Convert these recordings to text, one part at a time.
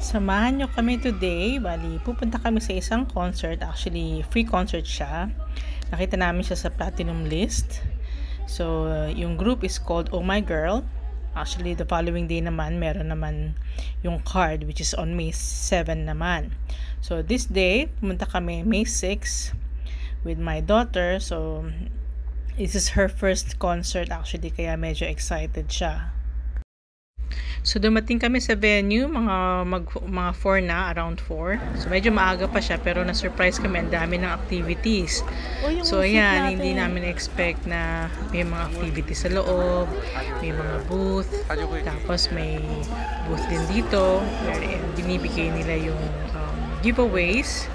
Samahan nyo kami today. Bali, pupunta kami sa isang concert. Actually, free concert siya. Nakita namin siya sa Platinum list. So, yung group is called Oh My Girl. Actually, the following day naman, meron naman yung card, which is on May 7 naman. So, this day, pumunta kami May 6 with my daughter. So, this is her first concert actually, kaya medyo excited siya. So, dumating kami sa venue, mga 4 na, around 4. So, medyo maaga pa siya, pero na-surprise kami, ang dami ng activities. So, ayan, hindi namin expect na may mga activities sa loob, may mga booth, tapos may booth din dito, wherein binibigay nila yung giveaways.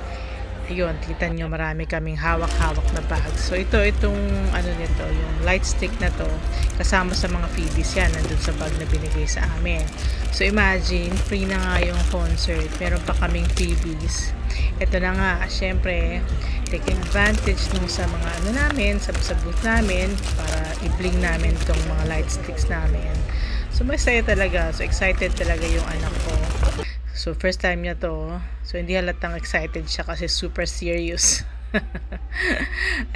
Ayun, kita nyo, marami kaming hawak-hawak na bags. So, itong ano nito, yung light stick na to, kasama sa mga freebies yan, nandun sa bag na binigay sa amin. So, imagine, free na nga yung concert, meron pa kaming freebies. Ito na nga, syempre, taking advantage nung sa mga ano namin, sa booth namin, para i-bling namin itong mga light sticks namin. So, masaya talaga. So, excited talaga yung anak ko. So, first time niya to. So, hindi halatang excited siya kasi super serious.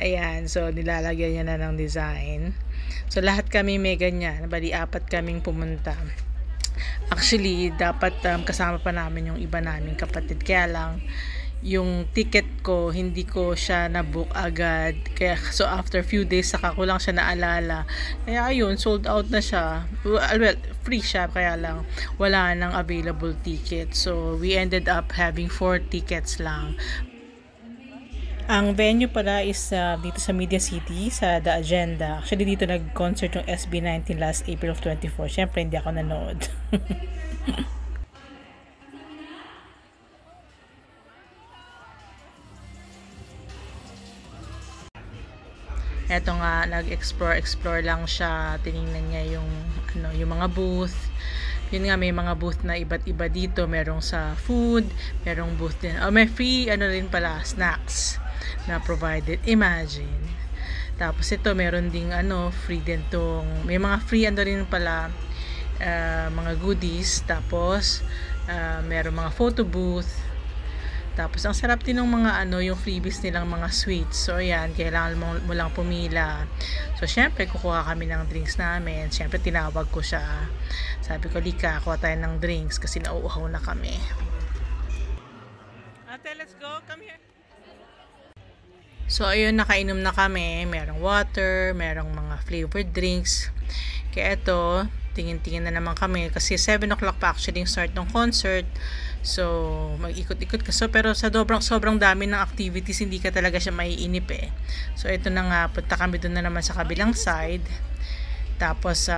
Ayan. So, nilalagyan niya na ng design. So, lahat kami may ganyan. Bali, 4 kaming pumunta. Actually, dapat kasama pa namin yung iba naming kapatid. Kaya lang, yung ticket ko, hindi ko siya na-book agad. Kaya, so after few days, saka ko lang siya naalala. Kaya ayun, sold out na siya. Well, free siya, kaya lang wala nang available ticket. So, we ended up having 4 tickets lang. Ang venue pala is dito sa Media City, sa The Agenda. Actually, dito nag-concert yung SB19 last April of 24. Siyempre, hindi ako nanood. Eto nga, nag-explore lang siya, tiningnan niya yung yung mga booth. Yun nga, may mga booth na iba't iba dito, merong sa food, merong booth din. May free rin pala, snacks na provided. Imagine. Tapos ito, meron ding free din tong, may mga free rin pala, mga goodies. Tapos merong mga photo booth. Tapos, ang sarap din ng mga yung freebies nilang mga sweets. So, ayan, kailangan mo lang pumila. So, syempre, kukuha kami ng drinks namin. Syempre, tinawag ko siya. Sabi ko, Lika, kuha tayo ng drinks kasi nauuhaw na kami. Ate, let's go. Come here. So, ayun, nakainom na kami. Merong water, merong mga flavored drinks. Kaya ito, tingin-tingin na naman kami kasi 7 o'clock pa actually yung start ng concert. So, mag-ikot-ikot ka. So, pero sa sobrang dami ng activities, hindi ka talaga siya maiinip eh. So, ito na nga, punta kami doon na naman sa kabilang side. Tapos,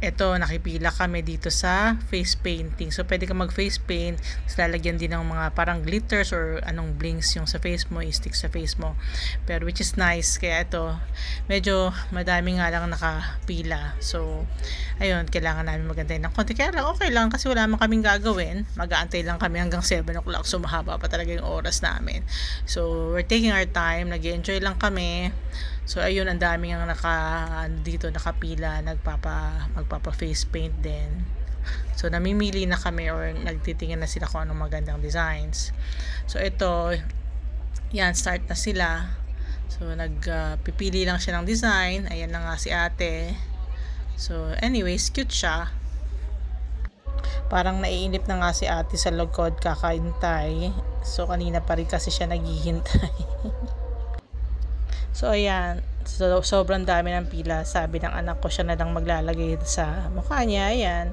ito, nakipila kami dito sa face painting. So, pwede ka mag-face paint. Tapos, lalagyan din ng mga parang glitters or anong blings yung sa face mo, i-stick sa face mo. Pero, which is nice. Kaya ito, medyo madami nga lang nakapila. So, ayun, kailangan namin magantay ng konti. Kaya lang, okay lang kasi wala man kaming gagawin. Mag-aantay lang kami hanggang 7 o'clock. So, mahaba pa talaga yung oras namin. So, we're taking our time. Nag-enjoy lang kami. So, ayun, ang daming ang dito nakapila, magpapa face paint din. So, namimili na kami or nagtitingin na sila kung anong magandang designs. So, ito, yan, start na sila. So, nagpipili lang siya ng design. Ayan na nga si ate. So, anyways, cute siya. Parang naiinip na nga si ate sa lugod kakaintay. So, kanina pa rin kasi siya naghihintay. So, ayan. So, sobrang dami ng pila. Sabi ng anak ko, siya na lang maglalagay sa mukha niya. Ayan.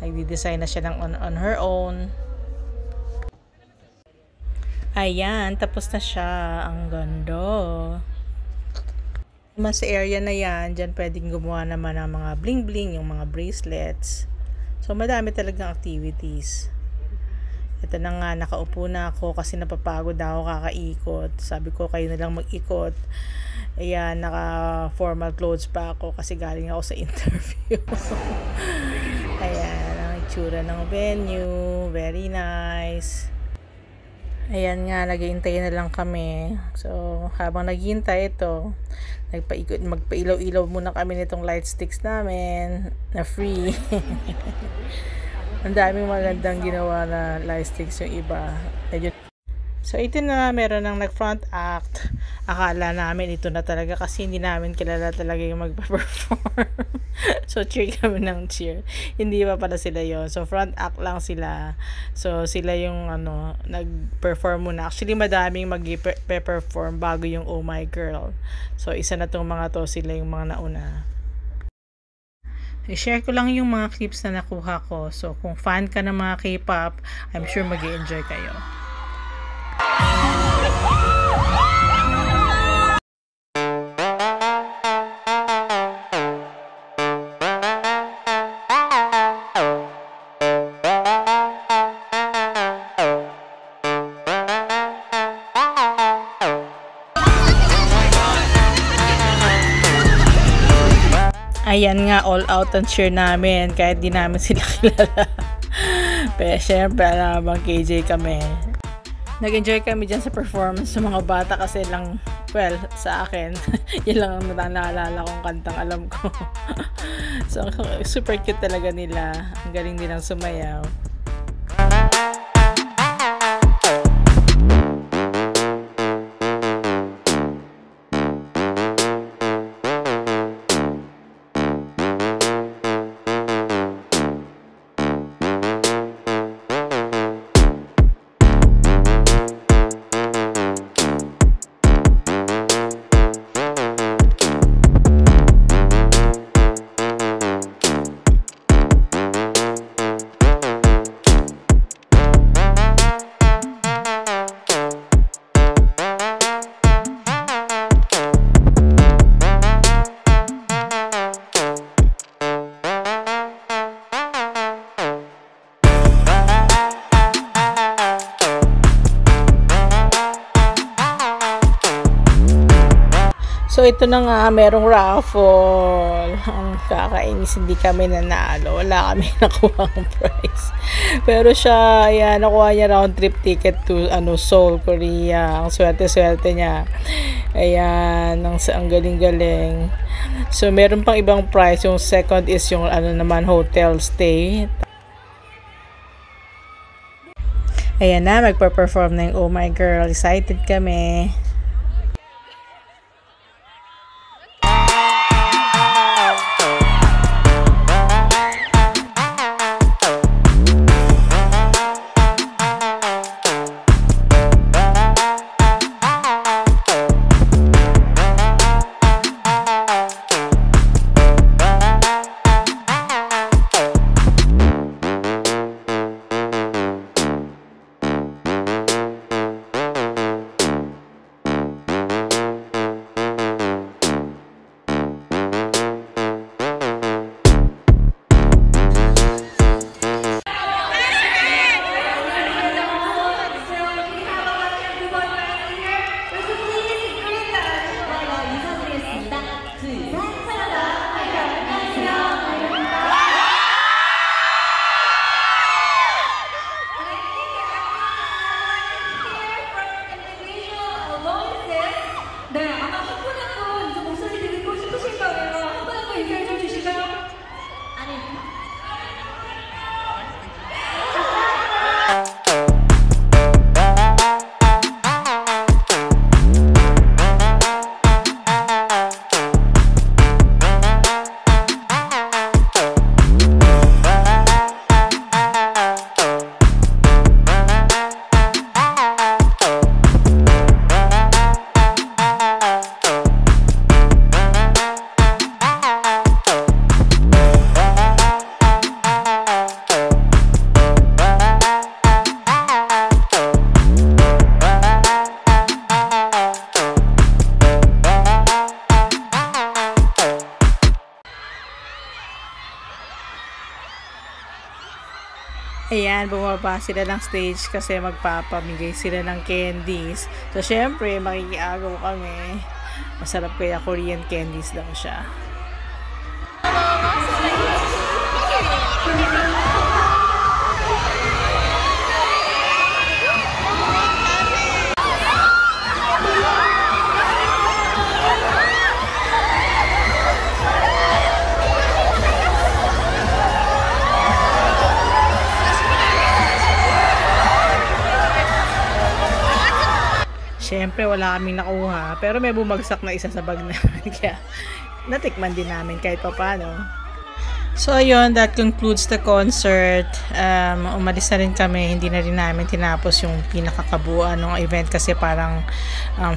Nagdi-design na siya ng on her own. Ayan. Tapos na siya. Ang ganda. Mas sa area na yan, dyan pwedeng gumawa naman ng mga bling-bling, yung mga bracelets. So, madami talagang activities. Ito na nga, nakaupo na ako kasi napapagod na ako kakaikot. Sabi ko, kayo na lang mag-ikot. Ayan, naka-formal clothes pa ako kasi galing ako sa interview. Ayan, ang itsura ng venue. Very nice. Ayan nga, naghihintay na lang kami. So, habang naghihintay ito, magpailaw-ilaw muna kami nitong light sticks namin na free. Ang daming magandang ginawa na listings yung iba. Ayun. So, ito na, meron ng nag-front act. Akala namin ito na talaga kasi hindi namin kilala talaga yung magpa-perform. So, cheer kami ng cheer. Hindi pa pala sila yon. So, front act lang sila. So, sila yung nag-perform muna. Actually, madaming mag-perform bago yung Oh My Girl. So, isa na tong mga to, sila yung mga nauna. I-share ko lang yung mga clips na nakuha ko. So, kung fan ka ng mga K-pop, I'm sure mag-i-enjoy kayo. Ayan nga, all out ang cheer namin kahit di namin sila kilala. Pero syempre, alam KJ kami. Nag-enjoy kami dyan sa performance ng mga bata kasi lang, well, sa akin, yun lang ang naalala kong kantang alam ko. So, super cute talaga nila. Ang galing nilang sumayaw. So, ito na nga, merong raffle. Ang kakainis, hindi kami nanalo. Wala kami nakuha ang prize. Pero siya, ayan, nakuha niya round trip ticket to Seoul, Korea. Ang swerte-swerte niya. Ayan, ang galing-galing. So, meron pang ibang prize. Yung second is yung naman, hotel stay. Ayan na, magpa-perform na yung Oh My Girl. Excited kami. Ayan, bumaba sila ng stage kasi magpapamigay sila ng candies. So, syempre, makikiagaw kami. Masarap kaya Korean candies daw siya. Siyempre, wala kaming nakuha. Pero may bumagsak na isa sa bag namin. Kaya, natikman din namin kahit pa paano. So, ayun, that concludes the concert. Umalis na rin kami. Hindi na rin namin tinapos yung pinakakabuuan ng event kasi parang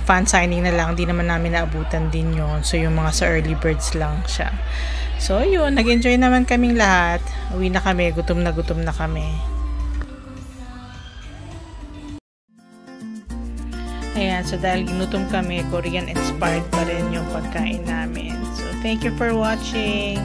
fan signing na lang. Hindi naman namin naabutan din yun. So, yung mga sa early birds lang siya. So, ayun, nag-enjoy naman kaming lahat. Uwi na kami. Gutom na kami. Ayan, so dahil ginutom kami, Korean inspired pa rin yung pagkain namin. So, thank you for watching.